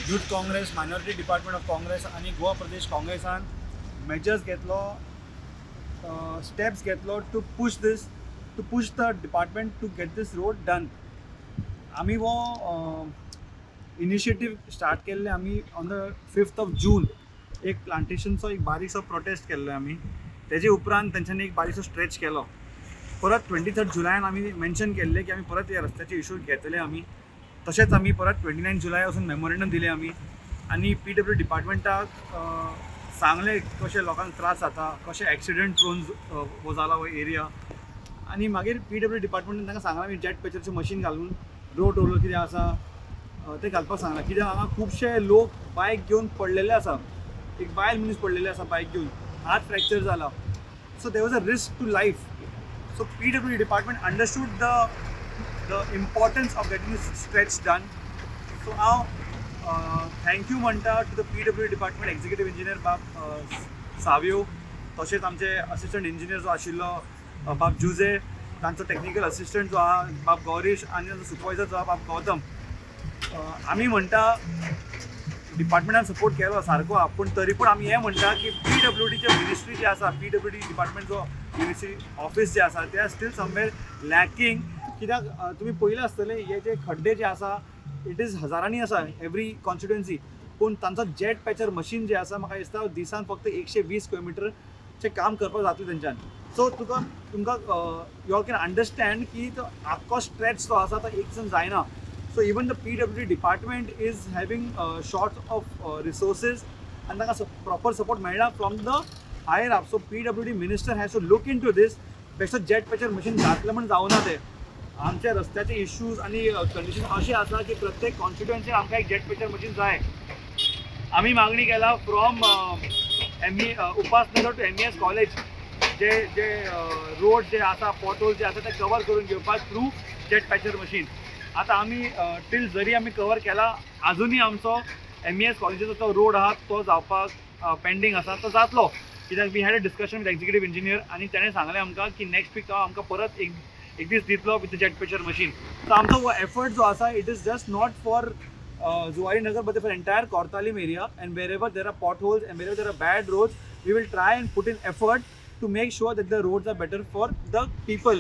Youth Congress, minority department of Congress आणि गोवा प्रदेश काँग्रेसान measures घेतलो, स्टेप्स घेतलो to push the department to get this road done. आमी वो इनिशिएटीव स्टार्ट केल्ले आमी on the 5th of June. एक प्लांटेशनचो एक बारीकसो प्रोटेस्ट केल्लो आमी. तेजे उपरांत तेंच्यांनी एक बारीकसो स्ट्रेच केलो. परत 23rd जुलायान आमी मेन्शन केल्ले की आमी परत ह्या रस्त्याचे इश्यू घेतले आमी. तशेंच आमी परत 29 जुलाय वचून मेमोरेंडम दिले आमी आनी PW डिपार्टमेंटाक सांगले कशे लोकांक त्रास जाता, कशे एक्सिडेंट प्रोन हो जाला हो एरिया. आनी मागीर PW डिपार्टमेंटान तांकां सांगलां आमी जेट पॅचरचें मशीन घालून रोड रोलर कितें आसा ते घालपाक सांगलां. कित्याक हांगा खुबशे लोक बायक घेवन पडलेले आसा. एक बायल मनीस पडलेले आसा बायक घेवन, हात फ्रॅक्चर जाला. So there was a risk to life. So PW department understood the importance of getting this stretch done. So now thank you म्हणटा to the PW department executive engineer बाब सावियो, तशेंच आमचे असिस्टंट इंजिनियर जो आशिल्लो बाब जुजे, तांचो technical assistant जो आहा बाब गौरीश आनी तांचो सुपरवायझर जो आहा बाब गौतम. आमी म्हणटा डिपार्टमेंटान सपोर्ट केलो सारको आहा, पूण तरी पूण आमी हें म्हणटा की PWDचे मिनिस्ट्री जी आसा, PWD डिपार्टमेंट जो मिनिस्ट्री ऑफिस जे आसा ते आर स्टील समवेर लॅकिंग. कित्याक तुमी पयलें आसतलें हे जे खड्डे जे आसा इट इज हजारांनी आसा एवरी कॉन्स्टिट्युएन्सी, पूण तांचो जेट पॅचर मशीन जे आसा म्हाका दिसता दिसान फक्त 120 किलोमिटरचें काम करपाक जातलें तेंच्यान. सो तुमकां यू ऑल कॅन अंडरस्टँड की तो आख्खो स्ट्रेच जो आसा तो एक दिसान जायना. So even the PWD department is having short of resources and तांकां proper support मेळना from the higher up. So PWD minister has to look into this. बेश्टो जेट पॅचर मशीन घातलें म्हण जावना ते. आमच्या रस्त्याचे इश्यूज आनी कंडिशन अशी आसा की प्रत्येक कॉन्स्टिट्युएन्सीक आमकां एक जेट पॅचर मशीन जाय. आमी मागणी केला from Upasnagar to MES college जे रोड जे आसा पॉटहोल जे आसा ते कवर करून घेवपाक थ्रू जेट पॅचर मशीन. आता आमी टील जरी आमी कवर केला अजुनूय आमचो MES कॉलेजीचो तो रोड आहा तो जावपाक पेंडींग आसा, तो जातलो. कित्याक we had a discussion with executive engineer आनी ताणें सांगलें आमकां की नेक्स्ट वीक तो आमकां परत एक दीस दितलो with jet patcher machine. So आमचो हो एफर्ट जो आसा it is just not for Zuari Nagar but for entire Cortalim area. And wherever there are potholes and wherever there are bad roads we will try and put in effort to make sure that the roads are better for the people.